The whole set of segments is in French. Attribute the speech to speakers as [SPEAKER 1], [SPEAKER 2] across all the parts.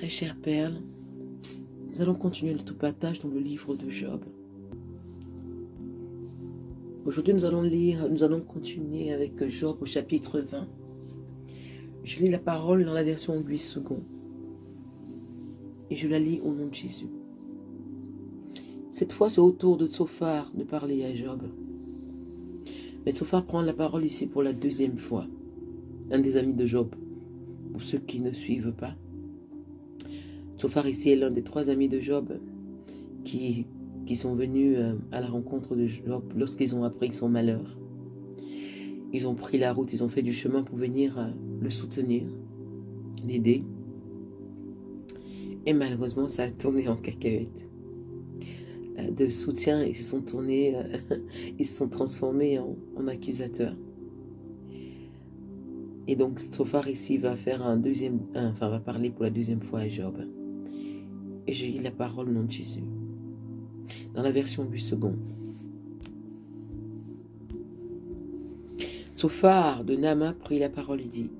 [SPEAKER 1] Très chère Perle, nous allons continuer le tout-partage dans le livre de Job. Aujourd'hui, nous allons continuer avec Job au chapitre 20. Je lis la parole dans la version 8 secondes. Et je la lis au nom de Jésus. Cette fois, c'est au tour de Tsophar de parler à Job. Mais Tsophar prend la parole ici pour la deuxième fois. Un des amis de Job, pour ceux qui ne suivent pas. Tsophar ici est l'un des 3 amis de Job qui sont venus à la rencontre de Job lorsqu'ils ont appris son malheur. Ils ont pris la route, ils ont fait du chemin pour venir le soutenir, l'aider. Et malheureusement, ça a tourné en cacahuète. De soutien, ils se sont tournés, ils se sont transformés en accusateurs. Et donc, Tsophar ici va faire va parler pour la deuxième fois à Job. Et je lis la parole au nom de Jésus. Dans la version 8 secondes. Tsophar de Nama prit la parole et dit: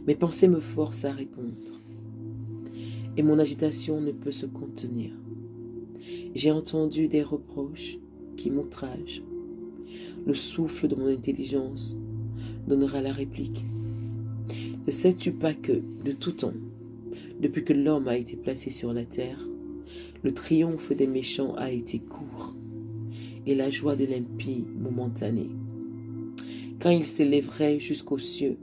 [SPEAKER 1] mes pensées me forcent à répondre, et mon agitation ne peut se contenir. J'ai entendu des reproches qui m'outragent. Le souffle de mon intelligence donnera la réplique. Ne sais-tu pas que, de tout temps, depuis que l'homme a été placé sur la terre, le triomphe des méchants a été court, et la joie de l'impie momentanée. Quand il s'élèverait jusqu'aux cieux,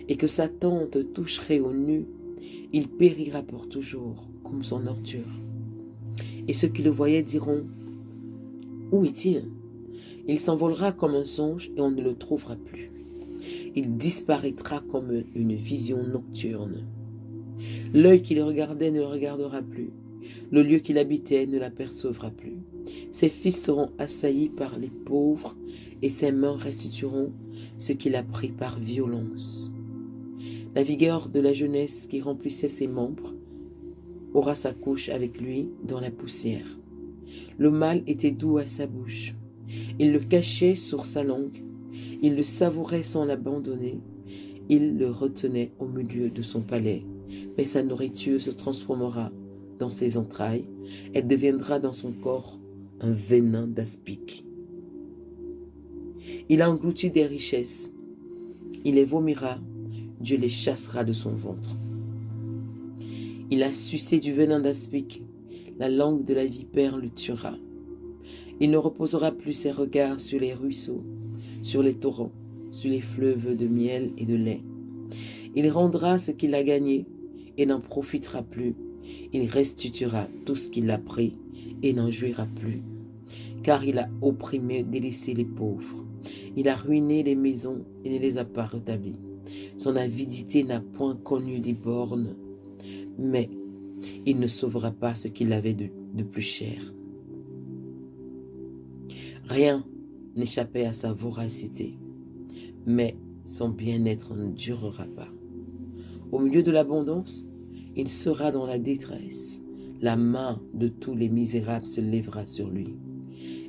[SPEAKER 1] et que sa tente toucherait au nu, il périra pour toujours, comme son ordure. Et ceux qui le voyaient diront: où est-il? Il s'envolera comme un songe, et on ne le trouvera plus. Il disparaîtra comme une vision nocturne. L'œil qui le regardait ne le regardera plus. Le lieu qu'il habitait ne l'apercevra plus. Ses fils seront assaillis par les pauvres, et ses mains restitueront ce qu'il a pris par violence. La vigueur de la jeunesse qui remplissait ses membres aura sa couche avec lui dans la poussière. Le mal était doux à sa bouche. Il le cachait sur sa langue. Il le savourait sans l'abandonner. Il le retenait au milieu de son palais. Mais sa nourriture se transformera dans ses entrailles. Elle deviendra dans son corps un venin d'aspic. Il a englouti des richesses. Il les vomira. Dieu les chassera de son ventre. Il a sucé du venin d'aspic. La langue de la vipère le tuera. Il ne reposera plus ses regards sur les ruisseaux, sur les torrents, sur les fleuves de miel et de lait. Il rendra ce qu'il a gagné et n'en profitera plus. Il restituera tout ce qu'il a pris et n'en jouira plus. Car il a opprimé, délaissé les pauvres. Il a ruiné les maisons et ne les a pas rétablies. Son avidité n'a point connu des bornes, mais il ne sauvera pas ce qu'il avait de plus cher. Rien n'échappait à sa voracité, mais son bien-être ne durera pas. Au milieu de l'abondance, il sera dans la détresse. La main de tous les misérables se lèvera sur lui.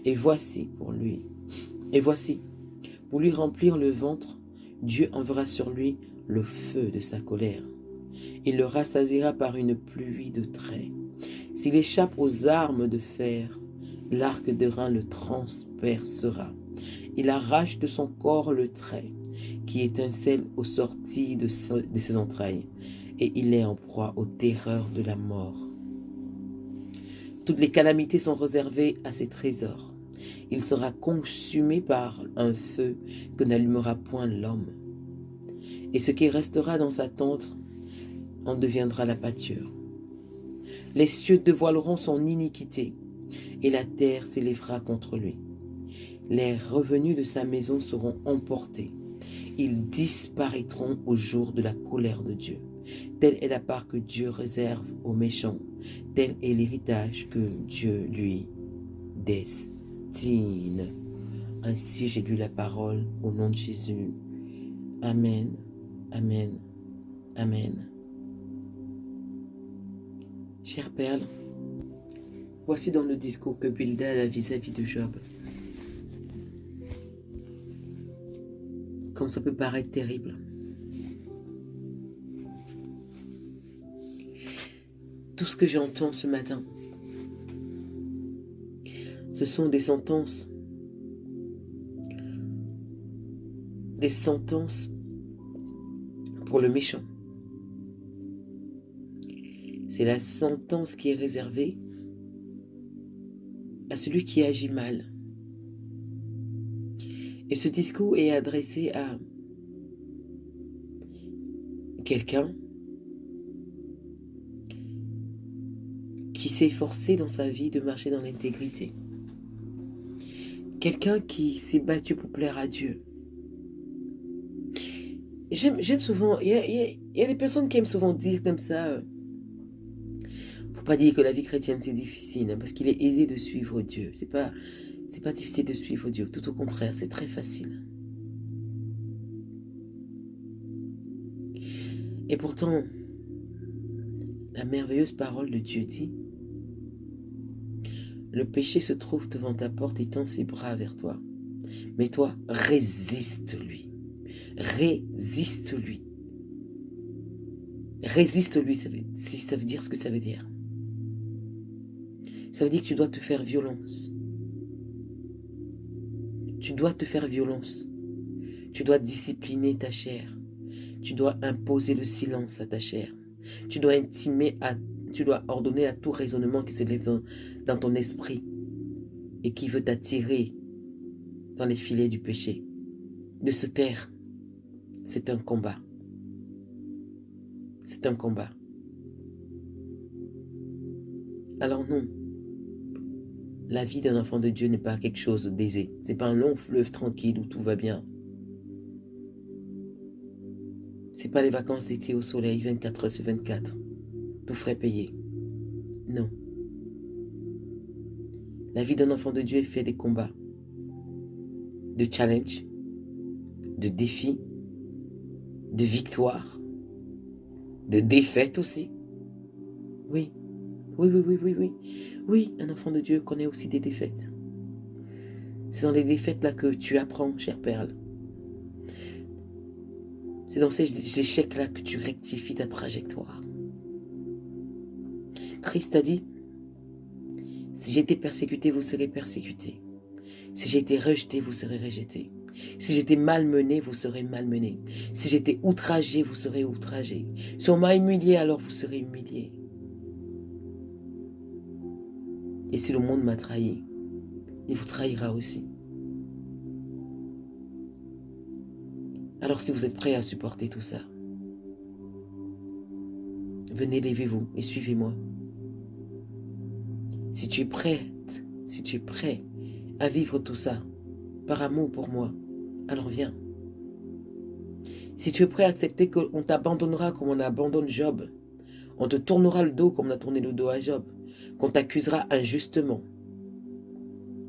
[SPEAKER 1] Et voici, pour lui remplir le ventre, Dieu enverra sur lui le feu de sa colère. Il le rassasiera par une pluie de traits. S'il échappe aux armes de fer, l'arc de rein le transpercera. Il arrache de son corps le trait qui étincelle aux sorties de ses entrailles, et il est en proie aux terreurs de la mort. Toutes les calamités sont réservées à ses trésors. Il sera consumé par un feu que n'allumera point l'homme. Et ce qui restera dans sa tente en deviendra la pâture. Les cieux dévoileront son iniquité, et la terre s'élèvera contre lui. Les revenus de sa maison seront emportés. Ils disparaîtront au jour de la colère de Dieu. Telle est la part que Dieu réserve aux méchants. Tel est l'héritage que Dieu lui destine. Ainsi j'ai lu la parole au nom de Jésus. Amen, amen, amen. Chère Perle, voici dans le discours que Bildad a vis-à-vis de Job. Comme ça peut paraître terrible. tout ce que j'entends ce matin, ce sont des sentences pour le méchant. C'est la sentence qui est réservée à celui qui agit mal. Et ce discours est adressé à quelqu'un qui s'est efforcé dans sa vie de marcher dans l'intégrité. Quelqu'un qui s'est battu pour plaire à Dieu. J'aime souvent, il y a des personnes qui aiment souvent dire comme ça, faut pas dire que la vie chrétienne c'est difficile, hein, parce qu'il est aisé de suivre Dieu. C'est pas difficile de suivre Dieu, tout au contraire, c'est très facile. Et pourtant, la merveilleuse parole de Dieu dit, le péché se trouve devant ta porte et tend ses bras vers toi. Mais toi, résiste-lui. Résiste-lui. Résiste-lui, ça veut dire ce que ça veut dire. Ça veut dire que tu dois te faire violence. Tu dois te faire violence. Tu dois discipliner ta chair. Tu dois imposer le silence à ta chair. Tu dois ordonner à tout raisonnement qui s'élève dans ton esprit et qui veut t'attirer dans les filets du péché, de se taire. C'est un combat. C'est un combat. Alors non, la vie d'un enfant de Dieu n'est pas quelque chose d'aisé. Ce n'est pas un long fleuve tranquille où tout va bien. Ce n'est pas les vacances d'été au soleil, 24 heures sur 24, tout frais payé. Non. La vie d'un enfant de Dieu est faite des combats, de challenges, de défis, de victoires, de défaites aussi. Oui, oui, oui, oui, oui, oui. Oui, un enfant de Dieu connaît aussi des défaites. C'est dans les défaites là que tu apprends, chère perle. C'est dans ces échecs là que tu rectifies ta trajectoire. Christ a dit, si j'ai été persécuté, vous serez persécutés. Si j'ai été rejeté, vous serez rejetés. Si j'étais malmené, vous serez malmené. Si j'étais outragé, vous serez outragé. Si on m'a humilié, alors vous serez humilié. Et si le monde m'a trahi, il vous trahira aussi. Alors si vous êtes prêts à supporter tout ça, venez, levez-vous et suivez-moi. Si tu es prête, si tu es prêt à vivre tout ça, par amour pour moi, alors viens. Si tu es prêt à accepter qu'on t'abandonnera comme on abandonne Job, on te tournera le dos comme on a tourné le dos à Job, qu'on t'accusera injustement,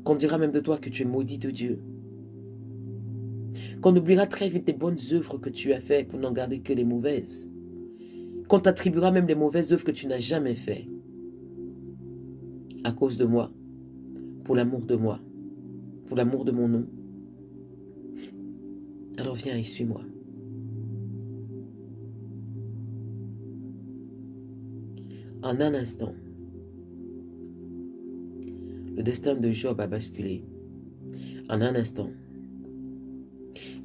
[SPEAKER 1] qu'on dira même de toi que tu es maudit de Dieu, qu'on oubliera très vite les bonnes œuvres que tu as faites pour n'en garder que les mauvaises, qu'on t'attribuera même les mauvaises œuvres que tu n'as jamais faites, à cause de moi, pour l'amour de moi, pour l'amour de mon nom. Alors viens et suis-moi. En un instant, le destin de Job a basculé. En un instant.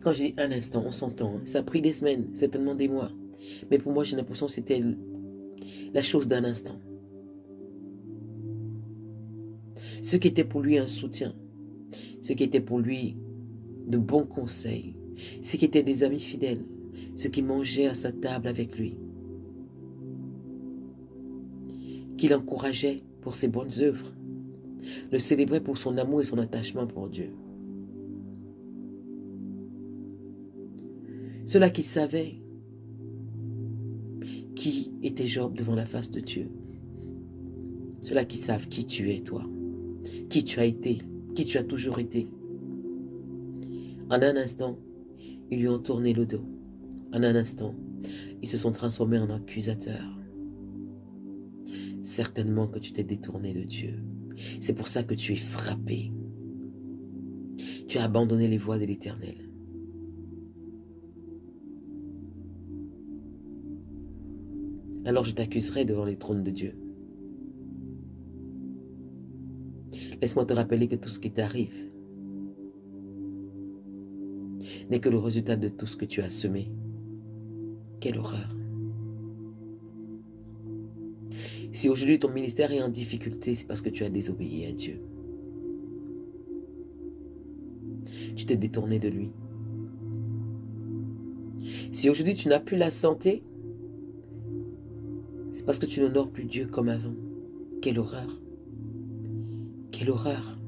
[SPEAKER 1] Quand je dis un instant, on s'entend. Hein. Ça a pris des semaines, certainement des mois. Mais pour moi, j'ai l'impression que c'était la chose d'un instant. Ce qui était pour lui un soutien, ce qui était pour lui de bons conseils, ce qui étaient des amis fidèles, ceux qui mangeaient à sa table avec lui, qui l'encourageaient pour ses bonnes œuvres, le célébraient pour son amour et son attachement pour Dieu. Ceux-là qui savaient qui était Job devant la face de Dieu. Ceux-là qui savent qui tu es, toi, qui tu as été, qui tu as toujours été. En un instant, ils lui ont tourné le dos. En un instant, ils se sont transformés en accusateurs. Certainement que tu t'es détourné de Dieu. C'est pour ça que tu es frappé. Tu as abandonné les voies de l'Éternel. Alors je t'accuserai devant les trônes de Dieu. Laisse-moi te rappeler que tout ce qui t'arrive n'est que le résultat de tout ce que tu as semé. Quelle horreur! Si aujourd'hui ton ministère est en difficulté, c'est parce que tu as désobéi à Dieu. Tu t'es détourné de lui. Si aujourd'hui tu n'as plus la santé, c'est parce que tu n'honores plus Dieu comme avant. Quelle horreur! Quelle horreur!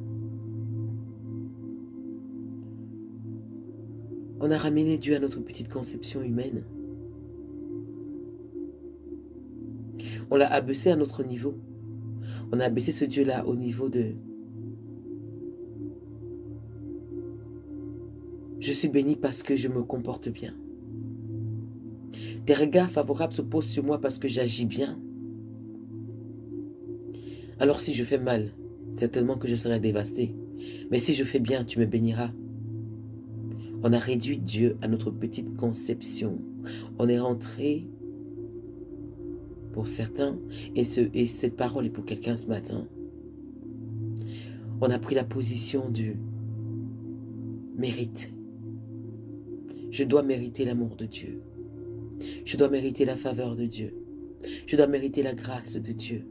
[SPEAKER 1] On a ramené Dieu à notre petite conception humaine. On l'a abaissé à notre niveau. On a abaissé ce Dieu-là au niveau de « Je suis béni parce que je me comporte bien. Tes regards favorables se posent sur moi parce que j'agis bien. Alors si je fais mal, certainement que je serai dévasté. Mais si je fais bien, tu me béniras. » On a réduit Dieu à notre petite conception. On est rentré, pour certains, et cette parole est pour quelqu'un ce matin. On a pris la position du mérite. Je dois mériter l'amour de Dieu. Je dois mériter la faveur de Dieu. Je dois mériter la grâce de Dieu.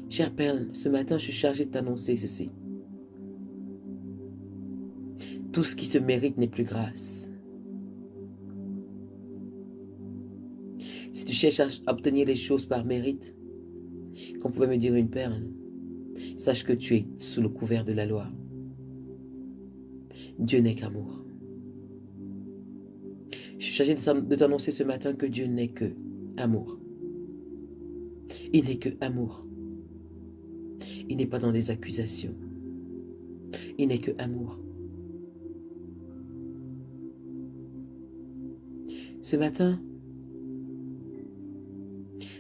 [SPEAKER 1] Chère Perle, ce matin, je suis chargée de t'annoncer ceci. Tout ce qui se mérite n'est plus grâce. Si tu cherches à obtenir les choses par mérite, qu'on pouvait me dire une perle, sache que tu es sous le couvert de la loi. Dieu n'est qu'amour. Je suis chargée de t'annoncer ce matin que Dieu n'est que amour. Il n'est que amour. Il n'est pas dans les accusations. Il n'est que amour. Ce matin,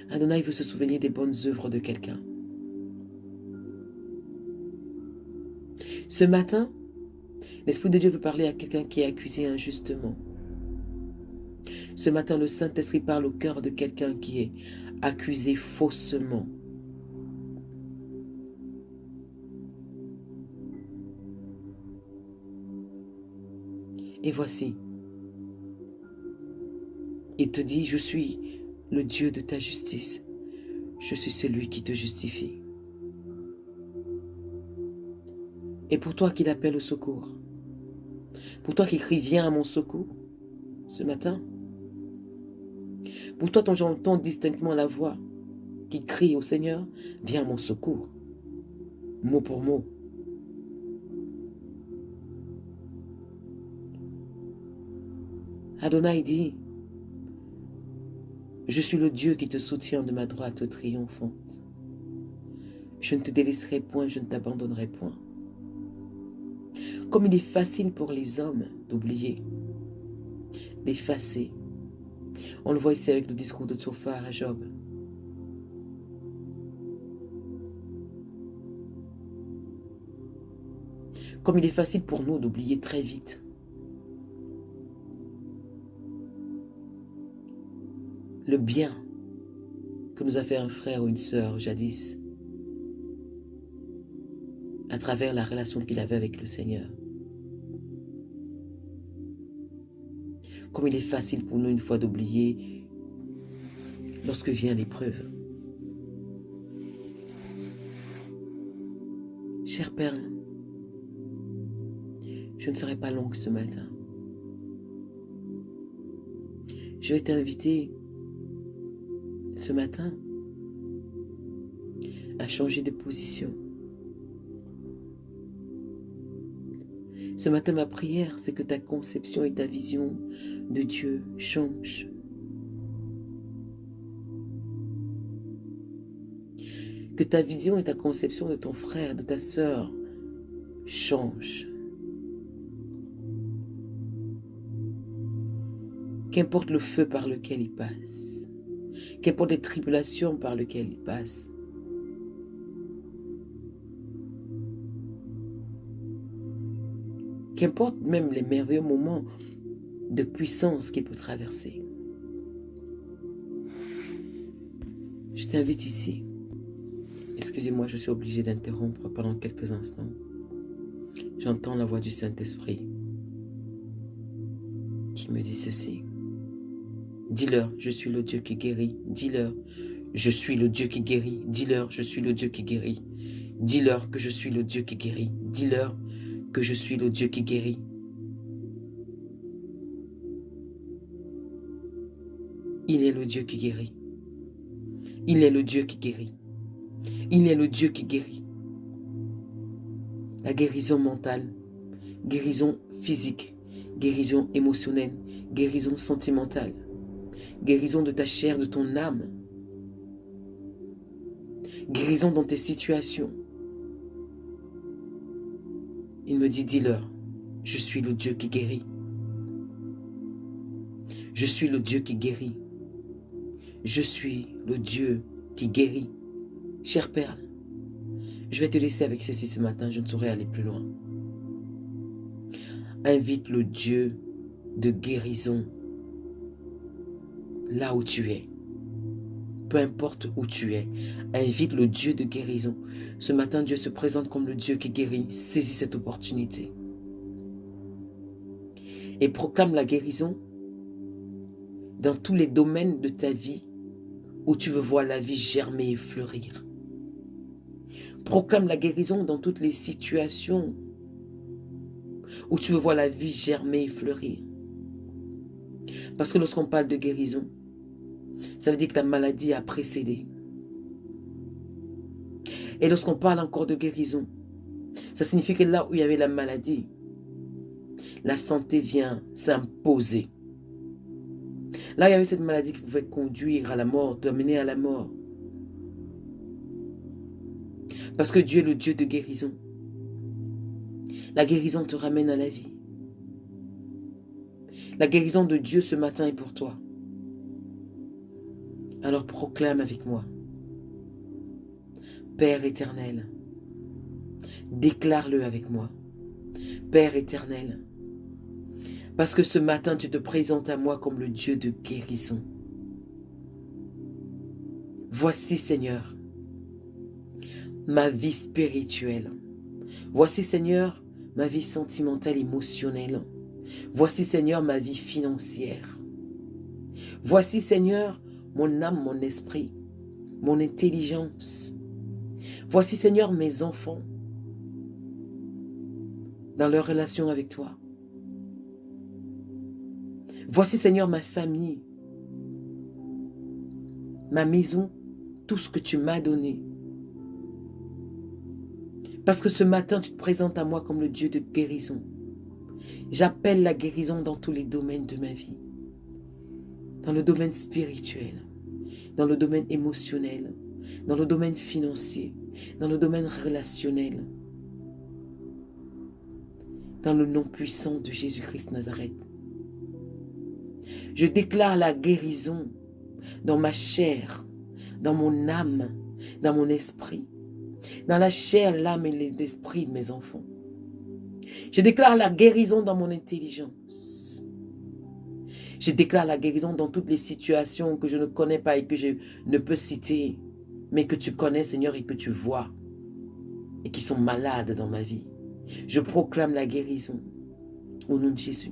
[SPEAKER 1] Adonai veut se souvenir des bonnes œuvres de quelqu'un. Ce matin, l'Esprit de Dieu veut parler à quelqu'un qui est accusé injustement. Ce matin, le Saint-Esprit parle au cœur de quelqu'un qui est accusé faussement. Et voici, il te dit, je suis le Dieu de ta justice. Je suis celui qui te justifie. Et pour toi qui l'appelle au secours, pour toi qui crie, viens à mon secours, ce matin, pour toi dont j'entends distinctement la voix qui crie au Seigneur, viens à mon secours, mot pour mot. Adonai dit, je suis le Dieu qui te soutient de ma droite triomphante. Je ne te délaisserai point, je ne t'abandonnerai point. Comme il est facile pour les hommes d'oublier, d'effacer. On le voit ici avec le discours de Tsophar à Job. Comme il est facile pour nous d'oublier très vite. Le bien que nous a fait un frère ou une sœur jadis, à travers la relation qu'il avait avec le Seigneur. Comme il est facile pour nous une fois d'oublier lorsque vient l'épreuve. Chère Perle, je ne serai pas longue ce matin. Je vais t'inviter ce matin à changer de position. Ce matin, ma prière, c'est que ta conception et ta vision de Dieu changent. Que ta vision et ta conception de ton frère, de ta sœur changent. Qu'importe le feu par lequel il passe, qu'importe les tribulations par lesquelles il passe, qu'importe même les merveilleux moments de puissance qu'il peut traverser. Je t'invite ici. Excusez-moi, je suis obligée d'interrompre pendant quelques instants. J'entends la voix du Saint-Esprit qui me dit ceci. Dis-leur, je suis le Dieu qui guérit. Dis-leur, je suis le Dieu qui guérit. Dis-leur, je suis le Dieu qui guérit. Dis-leur que je suis le Dieu qui guérit. Dis-leur que je suis le Dieu qui guérit. Il est le Dieu qui guérit. Il est le Dieu qui guérit. Il est le Dieu qui guérit. La guérison mentale, guérison physique, guérison émotionnelle, guérison sentimentale, guérison de ta chair, de ton âme, guérison dans tes situations. Il me dit, dis-leur, je suis le Dieu qui guérit. Je suis le Dieu qui guérit. Je suis le Dieu qui guérit. Chère perle, je vais te laisser avec ceci ce matin, je ne saurais aller plus loin. Invite le Dieu de guérison là où tu es. Peu importe où tu es, invite le Dieu de guérison. Ce matin, Dieu se présente comme le Dieu qui guérit. Saisis cette opportunité. Et proclame la guérison dans tous les domaines de ta vie où tu veux voir la vie germer et fleurir. Proclame la guérison dans toutes les situations où tu veux voir la vie germer et fleurir. Parce que lorsqu'on parle de guérison, ça veut dire que la maladie a précédé. Et lorsqu'on parle encore de guérison, ça signifie que là où il y avait la maladie, la santé vient s'imposer. Là, il y avait cette maladie qui pouvait conduire à la mort, t'amener à la mort. Parce que Dieu est le Dieu de guérison. La guérison te ramène à la vie. La guérison de Dieu ce matin est pour toi. Alors proclame avec moi. Père éternel, déclare-le avec moi. Père éternel, parce que ce matin tu te présentes à moi comme le Dieu de guérison. Voici Seigneur, ma vie spirituelle. Voici Seigneur, ma vie sentimentale, émotionnelle. Voici Seigneur, ma vie financière. Voici Seigneur, mon âme, mon esprit, mon intelligence. Voici Seigneur, mes enfants dans leur relation avec toi. Voici Seigneur, ma famille, ma maison, tout ce que tu m'as donné. Parce que ce matin, tu te présentes à moi comme le Dieu de guérison. J'appelle la guérison dans tous les domaines de ma vie. Dans le domaine spirituel, dans le domaine émotionnel, dans le domaine financier, dans le domaine relationnel. Dans le nom puissant de Jésus-Christ Nazareth. Je déclare la guérison dans ma chair, dans mon âme, dans mon esprit, dans la chair, l'âme et l'esprit de mes enfants. Je déclare la guérison dans mon intelligence. Je déclare la guérison dans toutes les situations que je ne connais pas et que je ne peux citer, mais que tu connais, Seigneur, et que tu vois, et qui sont malades dans ma vie. Je proclame la guérison au nom de Jésus.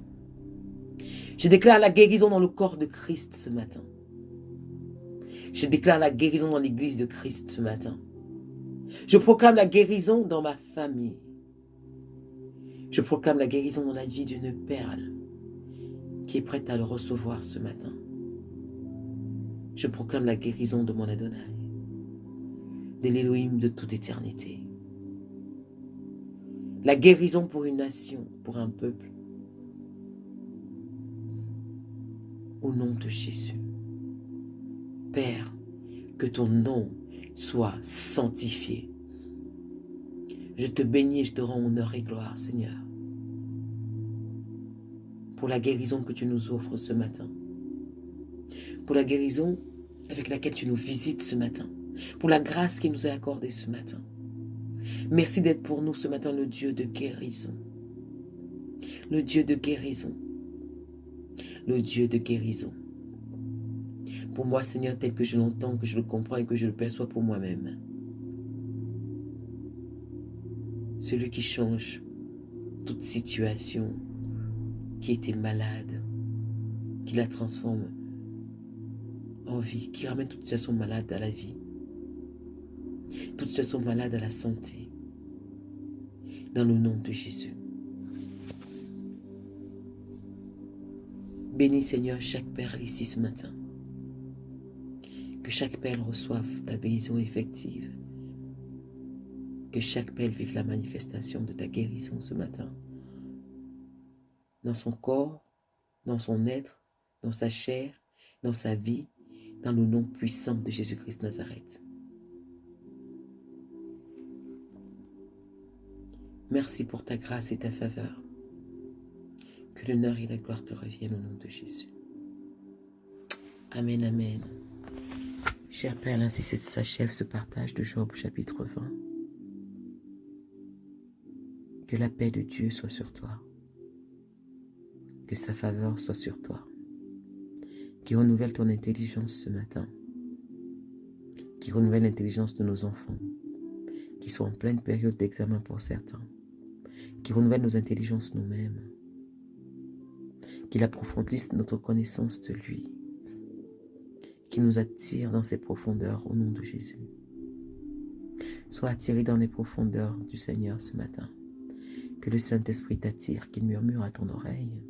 [SPEAKER 1] Je déclare la guérison dans le corps de Christ ce matin. Je déclare la guérison dans l'église de Christ ce matin. Je proclame la guérison dans ma famille. Je proclame la guérison dans la vie d'une perle qui est prête à le recevoir ce matin. Je proclame la guérison de mon Adonai, de l'Élohim de toute éternité. La guérison pour une nation, pour un peuple. Au nom de Jésus. Père, que ton nom soit sanctifié. Je te bénis et je te rends honneur et gloire, Seigneur, pour la guérison que tu nous offres ce matin, pour la guérison avec laquelle tu nous visites ce matin, pour la grâce qui nous est accordée ce matin. Merci d'être pour nous ce matin le Dieu de guérison, le Dieu de guérison, le Dieu de guérison. Pour moi, Seigneur, tel que je l'entends, que je le comprends et que je le perçois pour moi-même. celui qui change toute situation qui était malade, qui la transforme en vie, qui ramène toute situation malade à la vie, toute situation malade à la santé, dans le nom de Jésus. Bénis Seigneur chaque perle ici ce matin, que chaque perle reçoive ta guérison effective, que chaque perle vive la manifestation de ta guérison ce matin, dans son corps, dans son être, dans sa chair, dans sa vie, dans le nom puissant de Jésus-Christ Nazareth. Merci pour ta grâce et ta faveur. Que l'honneur et la gloire te reviennent au nom de Jésus. Amen, amen. Cher Père, ainsi s'achève ce partage de Job chapitre 20. Que la paix de Dieu soit sur toi. Que sa faveur soit sur toi. Qui renouvelle ton intelligence ce matin. Qui renouvelle l'intelligence de nos enfants. Qui sont en pleine période d'examen pour certains. Qui renouvelle nos intelligences nous-mêmes. Qu'il approfondisse notre connaissance de lui, qu'il nous attire dans ses profondeurs au nom de Jésus. Sois attiré dans les profondeurs du Seigneur ce matin, que le Saint-Esprit t'attire, qu'il murmure à ton oreille.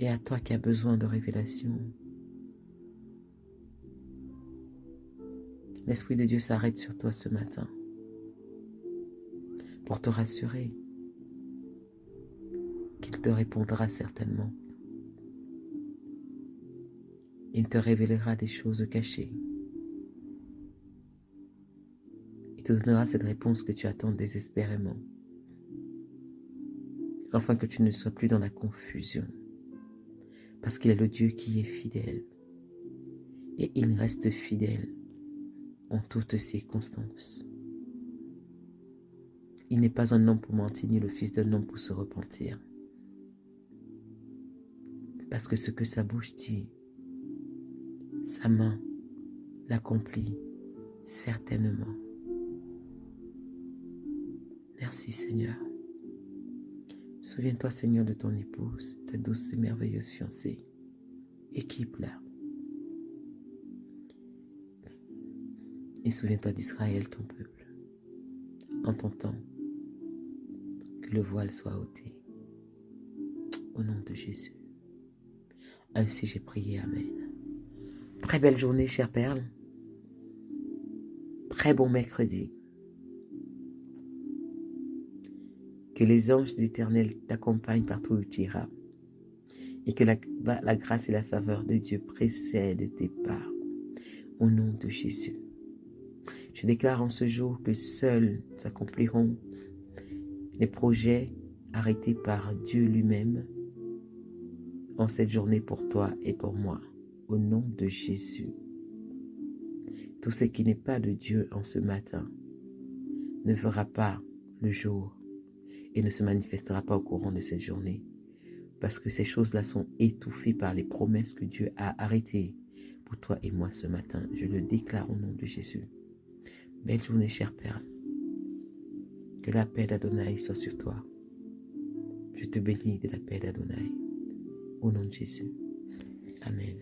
[SPEAKER 1] Et à toi qui as besoin de révélation, l'Esprit de Dieu s'arrête sur toi ce matin pour te rassurer qu'il te répondra certainement. Il te révélera des choses cachées. Il te donnera cette réponse que tu attends désespérément, afin que tu ne sois plus dans la confusion, parce qu'il est le Dieu qui est fidèle, et il reste fidèle en toutes circonstances. Il n'est pas un homme pour mentir, ni le fils d'un homme pour se repentir. Parce que ce que sa bouche dit, sa main l'accomplit certainement. Merci Seigneur. Souviens-toi Seigneur de ton épouse, ta douce et merveilleuse fiancée. Équipe-la. Et souviens-toi d'Israël, ton peuple. En ton temps, que le voile soit ôté. Au nom de Jésus. Ainsi j'ai prié, Amen. Très belle journée, chère Perle. Très bon mercredi. Que les anges de l'Éternel t'accompagnent partout où tu iras. Et que la grâce et la faveur de Dieu précèdent tes pas. Au nom de Jésus. Je déclare en ce jour que seuls s'accompliront les projets arrêtés par Dieu lui-même en cette journée pour toi et pour moi. Au nom de Jésus. Tout ce qui n'est pas de Dieu en ce matin ne verra pas le jour et ne se manifestera pas au courant de cette journée. Parce que ces choses-là sont étouffées par les promesses que Dieu a arrêtées pour toi et moi ce matin. Je le déclare au nom de Jésus. Belle journée, chère Perle. Que la paix d'Adonai soit sur toi. Je te bénis de la paix d'Adonai. Au nom de Jésus. Amen.